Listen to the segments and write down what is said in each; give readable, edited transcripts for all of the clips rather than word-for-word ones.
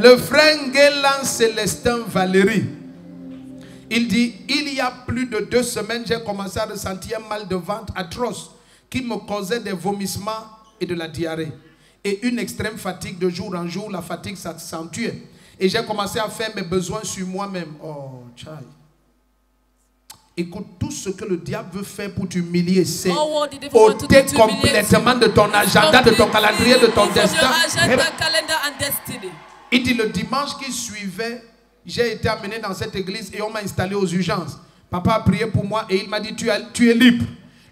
Le frère Guélan Célestin Valérie, il dit, il y a plus de 2 semaines, j'ai commencé à ressentir un mal de ventre atroce qui me causait des vomissements et de la diarrhée. Et une extrême fatigue de jour en jour, la fatigue s'accentuait. Et j'ai commencé à faire mes besoins sur moi-même. Oh, tchai. Écoute, tout ce que le diable veut faire pour t'humilier, c'est ôter complètement de ton agenda, de ton calendrier, de ton destin. Il dit, le dimanche qui suivait, j'ai été amené dans cette église et on m'a installé aux urgences. Papa a prié pour moi et il m'a dit, tu es libre.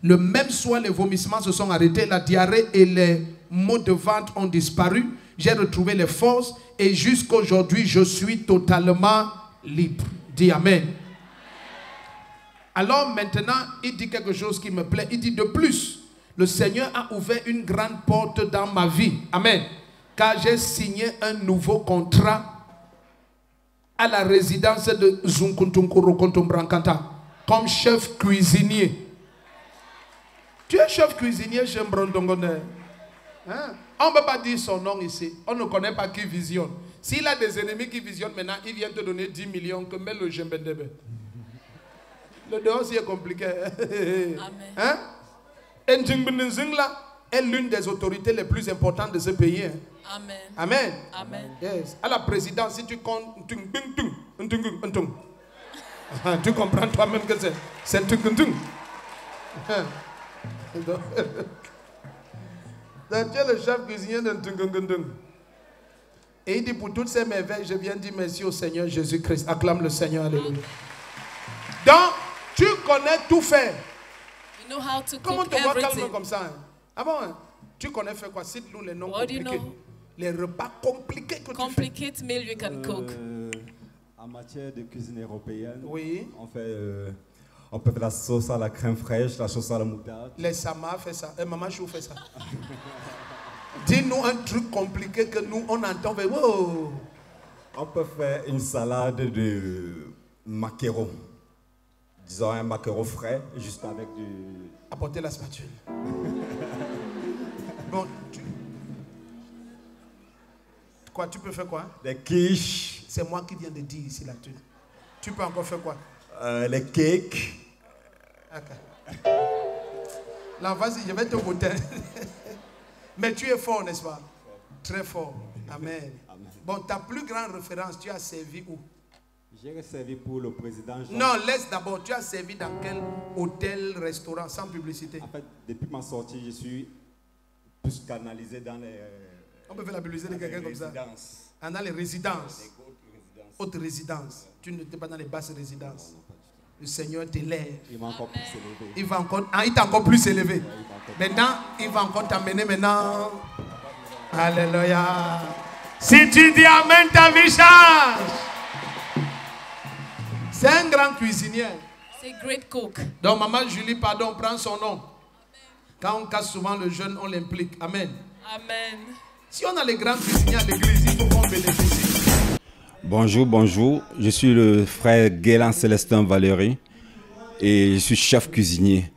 Le même soir, les vomissements se sont arrêtés, la diarrhée et les maux de ventre ont disparu. J'ai retrouvé les forces et jusqu'à aujourd'hui, je suis totalement libre. Dis Amen. Alors maintenant, il dit quelque chose qui me plaît. Il dit de plus, le Seigneur a ouvert une grande porte dans ma vie. Amen. Car j'ai signé un nouveau contrat à la résidence de Zunkuntunkuru Kontumbrankanta comme chef cuisinier. Tu es chef cuisinier chez Mbrondongone. Hein? On ne peut pas dire son nom ici. On ne connaît pas qui visionne. S'il a des ennemis qui visionnent maintenant, il vient te donner 10 millions que met le Jembendebe. Le dehors, c'est compliqué. Amen. Hein? Et Njingbinzingla est l'une des autorités les plus importantes de ce pays. Hein? Amen. Amen. Amen. Yes. À la présidence, si tu comptes, tu comprends toi-même que c'est donc tu es le chef cuisinier de Ntungungundung. Et il dit, pour toutes ces merveilles, je viens dire merci au Seigneur Jésus-Christ. Acclame le Seigneur. Alléluia. Donc, tu connais tout faire. You know how to Comment cook te voir everything. calme comme ça? Hein? Ah bon, hein? Tu connais faire quoi? Cite-nous les noms compliqués. Les repas compliqués que Complicate tu fais. meal you can cook. En matière de cuisine européenne, oui. On peut faire la sauce à la crème fraîche, la sauce à la moutarde. Les Sama fait ça. Et Maman Chou fait ça. Dis-nous un truc compliqué que nous, on entend. Wow. On peut faire une salade de maquereau. Disons un maquereau frais, juste avec du... Apportez la spatule. Bon, quoi, tu peux faire quoi? Des quiches. C'est moi qui viens de dire ici là-dessus. Tu peux encore faire quoi? Les cakes. Ok. Là, vas-y, je vais te goûter. Mais tu es fort, n'est-ce pas? Très fort. Amen. Amen. Bon, ta plus grande référence, tu as servi où? J'ai servi pour le président Jean. Non, laisse d'abord. Tu as servi dans quel hôtel, restaurant, sans publicité? En fait, depuis ma sortie, je suis plus canalisé dans les... On peut faire la publicité de quelqu'un comme ça. Dans les résidences. Haute résidence. Tu n'étais pas dans les basses résidences. Le Seigneur t'élève. Il va encore plus s'élever. Il t'a encore plus élevé. Maintenant, il va encore t'amener maintenant. Alléluia. Si tu dis Amen, ta vie change. C'est un grand cuisinier. C'est un great cook. Donc, Maman Julie, pardon, prend son nom. Quand on casse souvent le jeune, on l'implique. Amen. Amen. Si on a les grands cuisiniers à l'église, il faut qu'on bénéficie. Bonjour, bonjour. Je suis le frère Guélan Célestin Valérie et je suis chef cuisinier.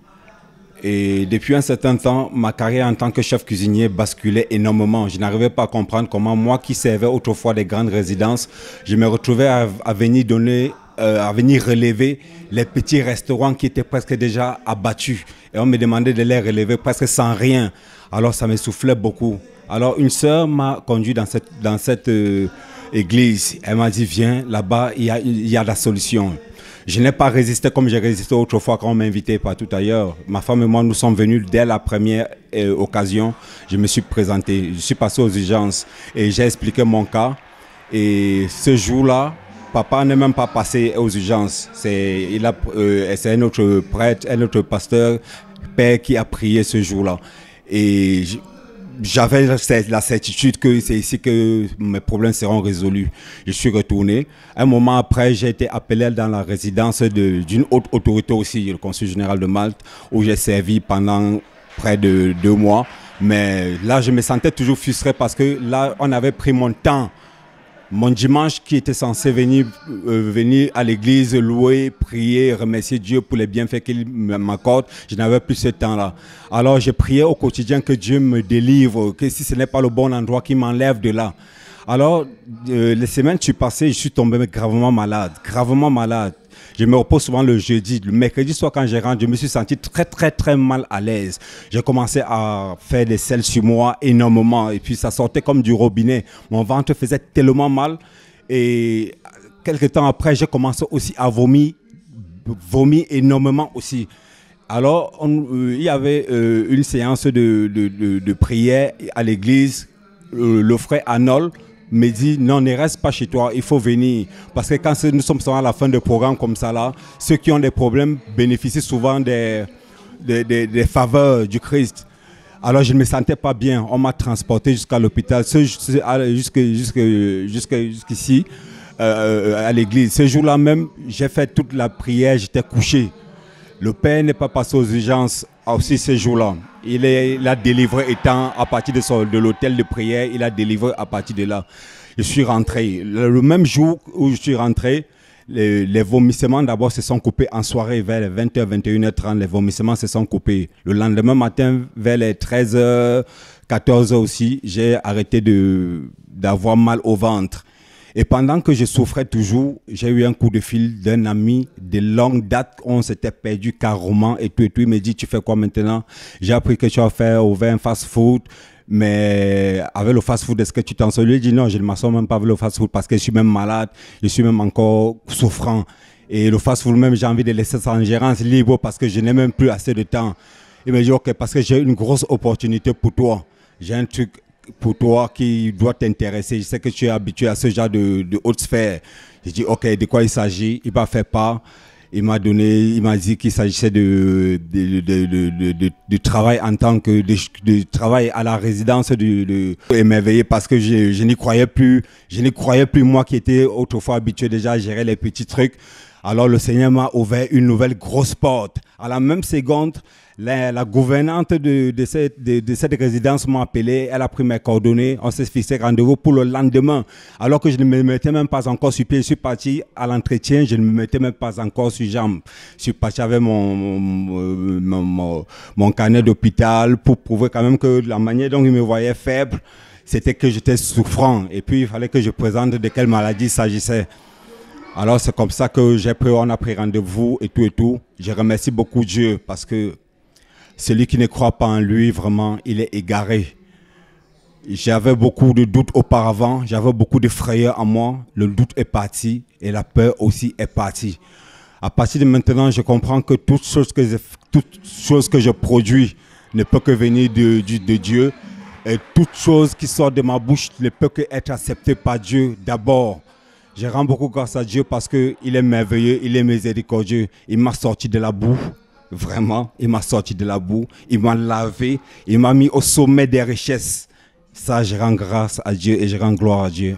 Et depuis un certain temps, ma carrière en tant que chef cuisinier basculait énormément. Je n'arrivais pas à comprendre comment moi qui servais autrefois des grandes résidences, je me retrouvais à venir relever les petits restaurants qui étaient presque déjà abattus. Et on me demandait de les relever presque sans rien. Alors ça me soufflait beaucoup. Alors une sœur m'a conduit dans cette église. Elle m'a dit, viens, là-bas, il y a la solution. Je n'ai pas résisté comme j'ai résisté autrefois quand on m'invitait partout ailleurs. Ma femme et moi, nous sommes venus dès la première occasion. Je me suis présenté, je suis passé aux urgences et j'ai expliqué mon cas. Et ce jour-là, papa n'est même pas passé aux urgences. C'est un autre prêtre, un autre pasteur, père qui a prié ce jour-là. Et j'avais la certitude que c'est ici que mes problèmes seront résolus. Je suis retourné. Un moment après, j'ai été appelé dans la résidence d'une haute autorité aussi, le Conseil général de Malte, où j'ai servi pendant près de 2 mois. Mais là, je me sentais toujours frustré parce que là, on avait pris mon temps. Mon dimanche qui était censé venir à l'église, louer, prier, remercier Dieu pour les bienfaits qu'il m'accorde, je n'avais plus ce temps-là. Alors j'ai prié au quotidien que Dieu me délivre, que si ce n'est pas le bon endroit, qu'il m'enlève de là. Alors, les semaines qui sont passées, je suis tombé gravement malade. Gravement malade. Je me repose souvent le jeudi. Le mercredi soir, quand je rentre, je me suis senti très mal à l'aise. J'ai commencé à faire des selles sur moi énormément. Et puis, ça sortait comme du robinet. Mon ventre faisait tellement mal. Et quelques temps après, j'ai commencé aussi à vomir énormément aussi. Alors, il y avait une séance de prière à l'église. Le frère Arnold me dit, non, ne reste pas chez toi, il faut venir. Parce que quand nous sommes à la fin de programme comme ça, là, ceux qui ont des problèmes bénéficient souvent des faveurs du Christ. Alors, je ne me sentais pas bien. On m'a transporté jusqu'à l'hôpital, jusqu'ici, à l'église. Ce jour-là même, j'ai fait toute la prière, j'étais couché. Le père n'est pas passé aux urgences aussi ce jour-là. Il a délivré étant à partir de l'hôtel de prière, il a délivré à partir de là. Je suis rentré. Le même jour où je suis rentré, les vomissements d'abord se sont coupés en soirée vers les 20h, 21h30. Les vomissements se sont coupés. Le lendemain matin, vers les 13h, 14h aussi, j'ai arrêté d'avoir mal au ventre. Et pendant que je souffrais toujours, j'ai eu un coup de fil d'un ami de longue date. On s'était perdu carrément et tout. Il me dit, tu fais quoi maintenant? J'ai appris que tu as ouvert un fast-food. Mais avec le fast-food, est-ce que tu t'en sors? Lui dit non, je ne m'en sors même pas avec le fast-food parce que je suis même malade. Je suis même encore souffrant. Et le fast-food même, j'ai envie de laisser ça en gérance libre parce que je n'ai même plus assez de temps. Il me dit, ok, parce que j'ai une grosse opportunité pour toi. J'ai un truc pour toi qui doit t'intéresser. Je sais que tu es habitué à ce genre de haute sphère. J'ai dit, ok, de quoi il s'agit? Il m'a fait part. Il m'a dit qu'il s'agissait de travail en tant que de travail à la résidence émerveillé parce que je n'y croyais plus. Je n'y croyais plus, moi qui étais autrefois habitué déjà à gérer les petits trucs. Alors le Seigneur m'a ouvert une nouvelle grosse porte. À la même seconde, la gouvernante de cette résidence m'a appelé, elle a pris mes coordonnées, on s'est fixé rendez-vous pour le lendemain. Alors que je ne me mettais même pas encore sur pied, je suis parti à l'entretien, je ne me mettais même pas encore sur jambes. Je suis parti avec mon carnet d'hôpital pour prouver quand même que la manière dont il me voyait faible, c'était que j'étais souffrant. Et puis il fallait que je présente de quelle maladie il s'agissait. Alors c'est comme ça que on a pris rendez-vous et tout. Je remercie beaucoup Dieu parce que celui qui ne croit pas en lui, vraiment, il est égaré. J'avais beaucoup de doutes auparavant, j'avais beaucoup de frayeur en moi. Le doute est parti et la peur aussi est partie. À partir de maintenant, je comprends que toute chose que je produis ne peut que venir de Dieu. Et toute chose qui sort de ma bouche ne peut que être acceptée par Dieu d'abord. Je rends beaucoup grâce à Dieu parce qu'il est merveilleux, il est miséricordieux. Il m'a sorti de la boue. Vraiment, il m'a sorti de la boue, il m'a lavé, il m'a mis au sommet des richesses. Ça, je rends grâce à Dieu et je rends gloire à Dieu.